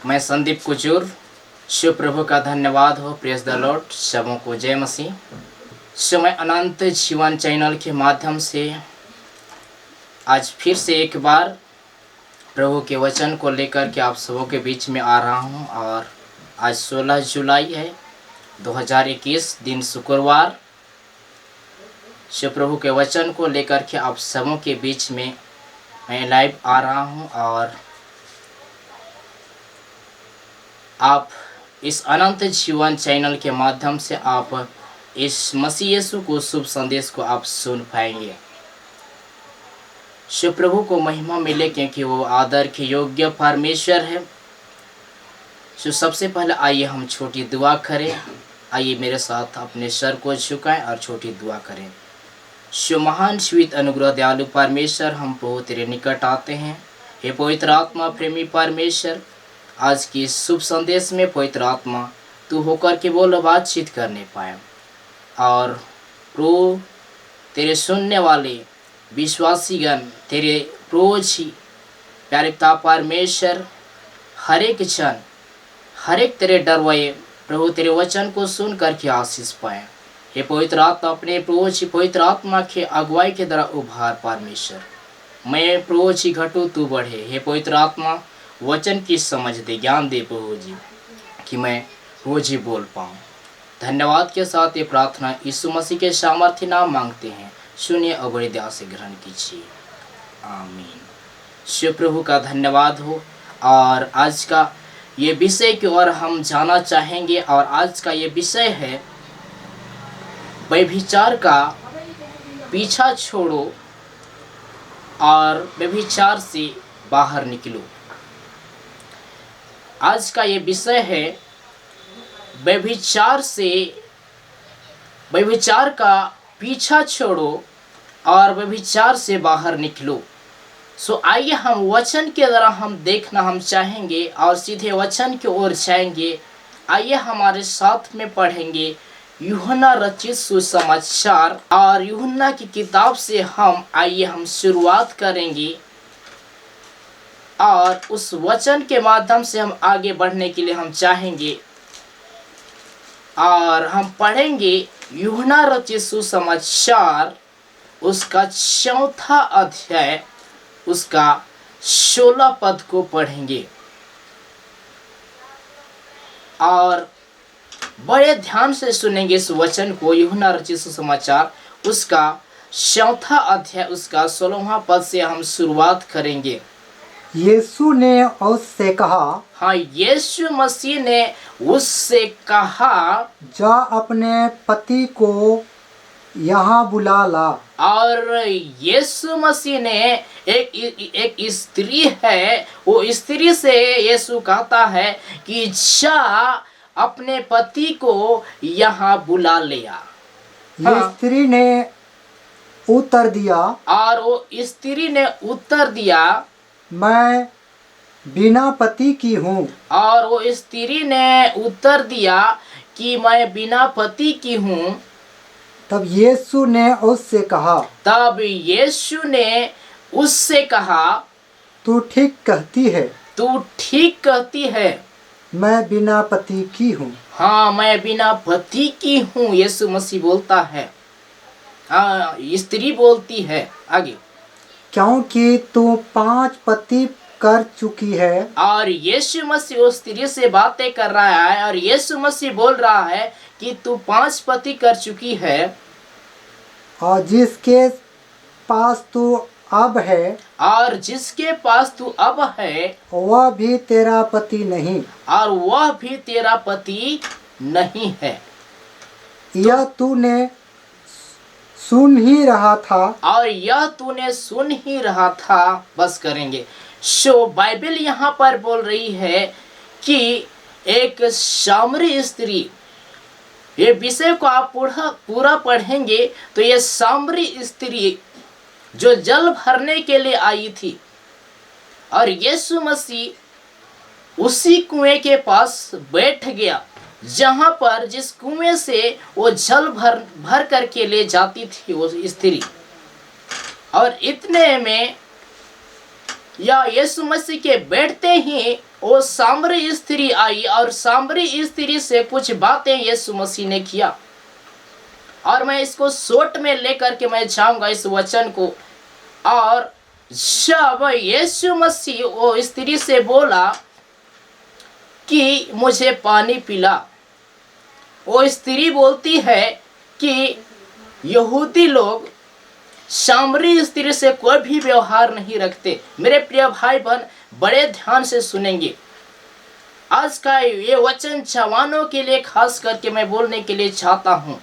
मैं संदीप कुजूर। शिव प्रभु का धन्यवाद हो। Praise the Lord. सबों को जय मसीह। समय अनंत जीवन चैनल के माध्यम से आज फिर से एक बार प्रभु के वचन को लेकर के आप सबों के बीच में आ रहा हूं। और आज 16 जुलाई है 2021 दिन शुक्रवार। शिव प्रभु के वचन को लेकर के आप सबों के बीच में मैं लाइव आ रहा हूं। और आप इस अनंत जीवन चैनल के माध्यम से आप इस मसीह यीशु को शुभ संदेश को आप सुन पाएंगे। शिव प्रभु को महिमा मिले क्योंकि वो आदर के योग्य परमेश्वर है। तो सबसे पहले आइए हम छोटी दुआ करें। आइए मेरे साथ अपने सर को झुकाएं और छोटी दुआ करें। शिव महान स्वीत अनुग्रह दयालु परमेश्वर, हम प्रभु तेरे निकट आते हैं। हे पवित्र आत्मा प्रेमी परमेश्वर, आज की शुभ संदेश में पवित्र आत्मा तू होकर के बोल बातचीत करने पाए। और प्रभु तेरे सुनने वाले विश्वासीगण तेरे रोज ही प्यारे पिता परमेश्वर हर एक क्षण हर एक तेरे डरवाए प्रभु तेरे वचन को सुन करके आशीष पाए। हे पवित्र आत्मा अपने प्रभु जी पवित्र आत्मा के अगुवाई के द्वारा उभार परमेश्वर। मैं प्रभु जी घटू तू बढ़े। हे पवित्र आत्मा वचन की समझ दे, ज्ञान दे प्रभु जी कि मैं प्रभु जी बोल पाऊँ। धन्यवाद के साथ ये प्रार्थना यीशु मसीह के सामर्थ्य नाम मांगते हैं। सुनिए और बड़ी दया से ग्रहण कीजिए। आमीन। शिव प्रभु का धन्यवाद हो। और आज का ये विषय की ओर हम जाना चाहेंगे। और आज का ये विषय है व्यभिचार का पीछा छोड़ो और व्यभिचार से बाहर निकलो। आज का ये विषय है व्यभिचार का पीछा छोड़ो और व्यभिचार से बाहर निकलो। सो आइए हम वचन के द्वारा हम चाहेंगे और सीधे वचन की ओर जाएंगे। आइए हमारे साथ में पढ़ेंगे यूहन्ना रचित सुसमाचार। और यूहन्ना की किताब से हम शुरुआत करेंगे और उस वचन के माध्यम से हम आगे बढ़ने के लिए हम चाहेंगे। और हम पढ़ेंगे यूहन्ना रचित सुसमाचार उसका 4था अध्याय उसका 16 पद को पढ़ेंगे। और बड़े ध्यान से सुनेंगे इस वचन को। यूहन्ना रचित सुसमाचार उसका 4था अध्याय उसका 16वां पद से हम शुरुआत करेंगे। यीशु ने उससे कहा, हाँ, यीशु मसीह ने उससे कहा, जा अपने पति को यहाँ बुला ला। और यीशु मसीह ने एक स्त्री है, वो स्त्री से यीशु कहता है कि जा अपने पति को यहाँ बुला ले आ। ये स्त्री ने उत्तर दिया, और वो स्त्री ने उत्तर दिया, मैं बिना पति की हूँ। और वो स्त्री ने उत्तर दिया कि मैं बिना पति की हूँ। तब यीशु ने उससे कहा, तू ठीक कहती है, मैं बिना पति की हूँ। हाँ, मैं बिना पति की हूँ। यीशु मसीह बोलता है। हाँ, स्त्री बोलती है आगे, क्योंकि तू 5 पति कर चुकी है। और यीशु मसीह उस स्त्री से बातें कर रहा है। और यीशु मसीह बोल रहा है कि तू 5 पति कर चुकी है। और जिसके पास तू अब है, और जिसके पास तू अब है, वह भी तेरा पति नहीं। और वह भी तेरा पति नहीं है। यह तूने सुन ही रहा था। और यह तूने सुन ही रहा था। बस करेंगे। सो बाइबल यहाँ पर बोल रही है कि एक सामरी स्त्री, ये विषय को आप पूरा पढ़ेंगे तो ये सामरी स्त्री जो जल भरने के लिए आई थी, और यीशु मसीह उसी कुएं के पास बैठ गया जहां पर जिस कुएं से वो जल भर करके ले जाती थी वो स्त्री। और इतने में या यीशु मसीह के बैठते ही वो सामरी स्त्री आई और सामरी स्त्री से कुछ बातें यीशु मसीह ने किया। और मैं इसको शॉर्ट में लेकर के मैं जाऊंगा इस वचन को। और जब यीशु मसीह वो स्त्री से बोला कि मुझे पानी पिला, वो स्त्री बोलती है कि यहूदी लोग सामरी स्त्री से कोई भी व्यवहार नहीं रखते। मेरे प्रिय भाई बहन बड़े ध्यान से सुनेंगे। आज का ये वचन जवानों के लिए खास करके मैं बोलने के लिए चाहता हूँ।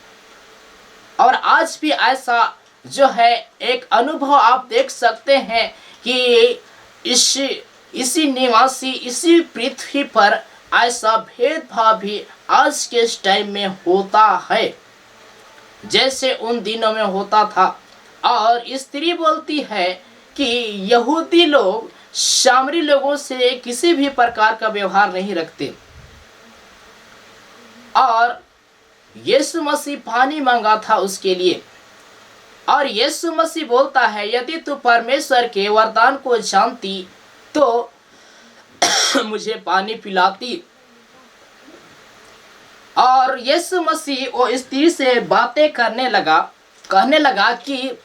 और आज भी ऐसा जो है एक अनुभव आप देख सकते हैं कि इसी निवासी इसी पृथ्वी पर ऐसा भेदभाव भी आज के टाइम में होता है जैसे उन दिनों में होता था। और स्त्री बोलती है कि यहूदी लोग सामरी लोगों से किसी भी प्रकार का व्यवहार नहीं रखते। और यीशु मसीह पानी मांगा था उसके लिए। और यीशु मसीह बोलता है यदि तू परमेश्वर के वरदान को जानती तो मुझे पानी पिलाती। और यीशु मसीह वो स्त्री से बातें कहने लगा कि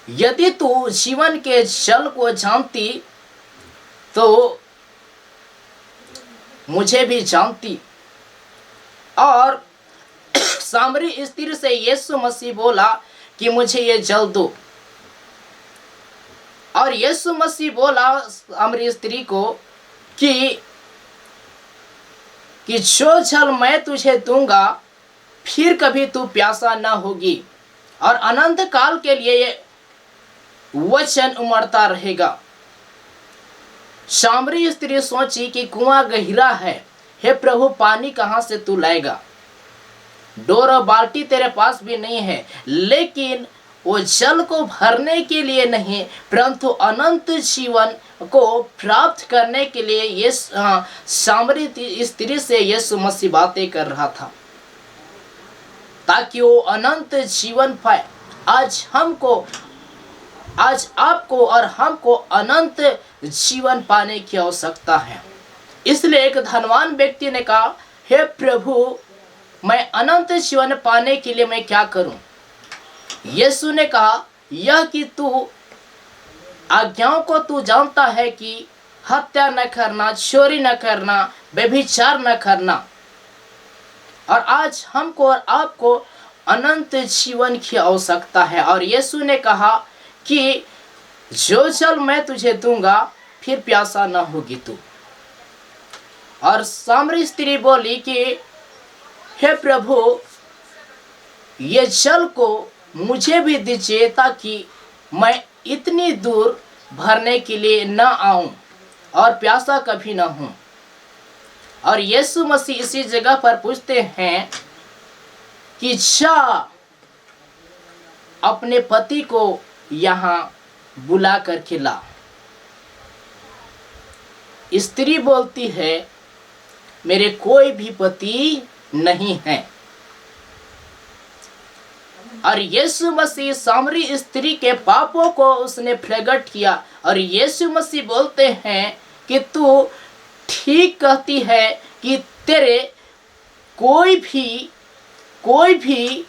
यदि तू जीवन के जल को जानती तो मुझे भी जानती। और सामरी स्त्री से यीशु मसीह बोला कि मुझे ये जल दो। और यीशु मसीह बोला सामरी स्त्री को कि जो जल मैं तुझे दूंगा फिर कभी तू प्यासा ना होगी और अनंत काल के लिए ये वचन उमड़ता रहेगा। सामरी स्त्री सोची कि कुआं गहरा है, हे प्रभु पानी कहां से तू लाएगा, डोर और बाल्टी तेरे पास भी नहीं है। लेकिन वो जल को भरने के लिए नहीं परंतु अनंत जीवन को प्राप्त करने के लिए ये सामरी स्त्री से यीशु मसीह बातें कर रहा था ताकि वो अनंत जीवन पाए। आज आपको और हमको अनंत जीवन पाने की आवश्यकता है। इसलिए एक धनवान व्यक्ति ने कहा, हे प्रभु मैं अनंत जीवन पाने के लिए मैं क्या करूं? यीशु ने कहा यह कि तू आज्ञाओं को तू जानता है कि हत्या न करना, चोरी न करना, व्यभिचार न करना। और आज हमको और आपको अनंत जीवन की आवश्यकता है। और यीशु ने कहा कि जो जल मैं तुझे दूंगा फिर प्यासा न होगी तू। और सामरी स्त्री बोली कि हे प्रभु ये जल को मुझे भी दीजिए ताकि मैं इतनी दूर भरने के लिए न आऊं और प्यासा कभी न हूं। और यीशु मसीह इसी जगह पर पूछते हैं कि जा अपने पति को यहाँ बुला कर के ला। स्त्री बोलती है मेरे कोई भी पति नहीं है। और यीशु मसीह सामरी स्त्री के पापों को उसने प्रकट किया। और यीशु मसीह बोलते हैं कि तू ठीक कहती है कि तेरे कोई भी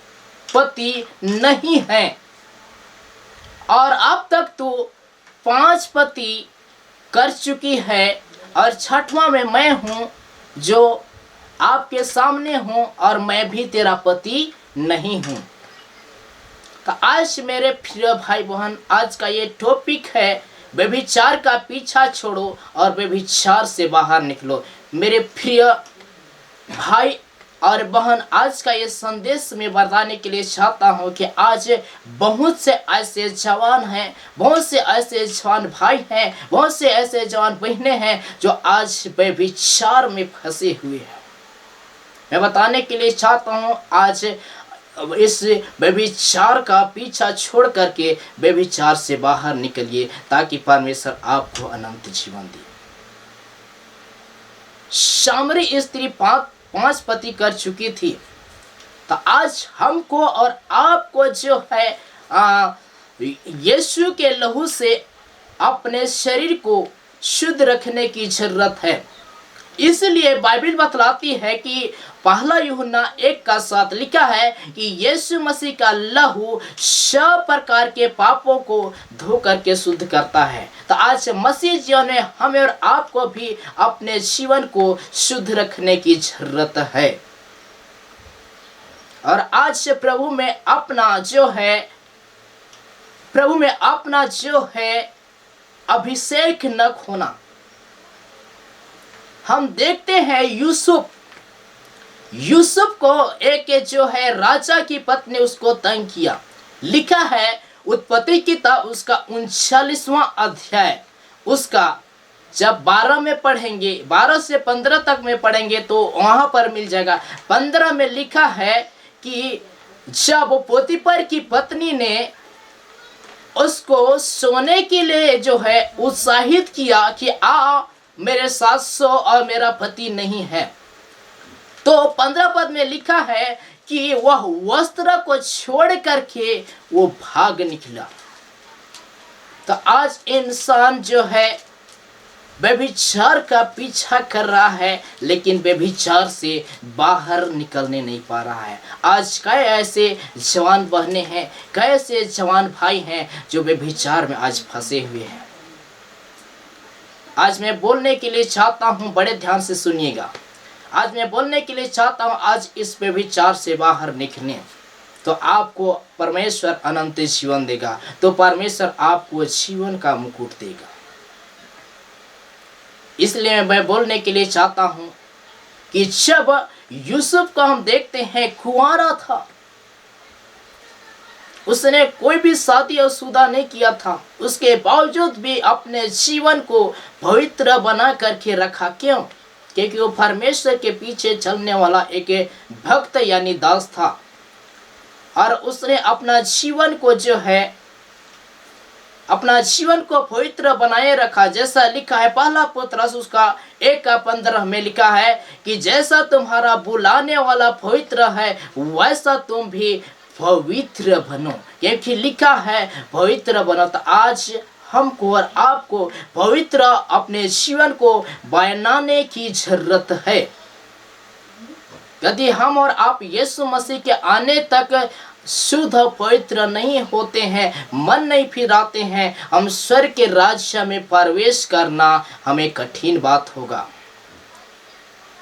पति नहीं है और अब तक तू 5 पति कर चुकी है और 6वां में मैं हूँ जो आपके सामने हूँ और मैं भी तेरा पति नहीं हूँ। तो आज मेरे प्रिय भाई बहन आज का ये टॉपिक है व्यभिचार का पीछा छोड़ो और व्यभिचार से बाहर निकलो। मेरे प्रिय भाई और बहन आज का ये संदेश में बताने के लिए चाहता हूँ कि आज बहुत से ऐसे जवान हैं, बहुत से ऐसे जवान भाई हैं, बहुत से ऐसे जवान बहनें हैं जो आज व्यभिचार में फंसे हुए हैं। मैं बताने के लिए चाहता हूँ आज इस व्यभिचार का पीछा छोड़ करके व्यभिचार से बाहर निकलिए ताकि परमेश्वर आपको अनंत जीवन दे। सामरी स्त्री 5 पति कर चुकी थी। तो आज हमको और आपको जो है यीशु के लहू से अपने शरीर को शुद्ध रखने की जरूरत है। इसलिए बाइबल बतलाती है कि पहला यूहन्ना 1:7 लिखा है कि यीशु मसीह का लहू सब प्रकार के पापों को धो करके शुद्ध करता है। तो आज मसीह जीवन में हमें और आपको भी अपने जीवन को शुद्ध रखने की जरूरत है। और आज से प्रभु में अपना जो है अभिषेक न खोना। हम देखते हैं यूसुफ को एक जो है राजा की पत्नी उसको तंग किया। लिखा है उत्पत्ति किताब उसका 39वां अध्याय उसका जब 12 में पढ़ेंगे, 12 से 15 तक में पढ़ेंगे तो वहां पर मिल जाएगा। 15 में लिखा है कि जब पोतीफर की पत्नी ने उसको सोने के लिए जो है उत्साहित किया कि आ मेरे साथ सो और मेरा पति नहीं है, तो 15 पद में लिखा है कि वह वस्त्र को छोड़ करके वो भाग निकला। तो आज इंसान जो है व्यभिचार का पीछा कर रहा है, लेकिन व्यभिचार से बाहर निकलने नहीं पा रहा है। आज कई ऐसे जवान बहनें हैं, कई ऐसे जवान भाई हैं जो व्यभिचार में आज फंसे हुए हैं। आज मैं बोलने के लिए चाहता हूं, बड़े ध्यान से सुनिएगा। आज मैं बोलने के लिए चाहता हूं, आज इस व्यभिचार से बाहर निकलने तो आपको परमेश्वर अनंत जीवन देगा, तो परमेश्वर आपको जीवन का मुकुट देगा। इसलिए मैं बोलने के लिए चाहता हूं कि जब यूसुफ को हम देखते हैं कुंवारा था, उसने कोई भी शादी और शुदा नहीं किया था, उसके बावजूद भी अपने जीवन को पवित्र बना करके रखा। क्यों? क्योंकि वो परमेश्वर के पीछे चलने वाला एक भक्त यानी दास था, और उसने अपना जीवन को पवित्र बनाए रखा। जैसा लिखा है पहला पत्रस उसका 1:15 में लिखा है कि जैसा तुम्हारा बुलाने वाला पवित्र है वैसा तुम भी पवित्र बनो। क्योंकि लिखा है पवित्र बनो। तो आज हमको और आपको पवित्र अपने जीवन को बनाने की जरूरत है। यदि हम और आप यीशु मसीह के आने तक शुद्ध पवित्र नहीं होते हैं, मन नहीं फिराते हैं, हम स्वर्ग के राज्य में प्रवेश करना हमें कठिन बात होगा।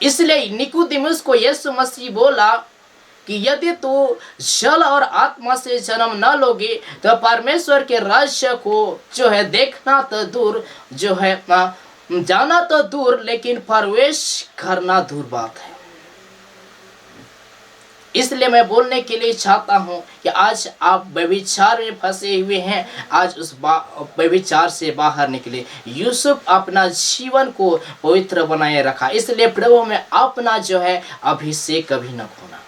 इसलिए निकोदेमुस को यीशु मसीह बोला कि यदि तू जल और आत्मा से जन्म न लोगे तो परमेश्वर के राज्य को जो है देखना तो दूर, जो है जाना तो दूर, लेकिन प्रवेश करना दूर बात है। इसलिए मैं बोलने के लिए चाहता हूं कि आज आप व्यभिचार में फंसे हुए हैं, आज उस व्यभिचार से बाहर निकले। यूसुफ अपना जीवन को पवित्र बनाए रखा, इसलिए प्रभु में अपना जो है अभिषेक कभी न खोना।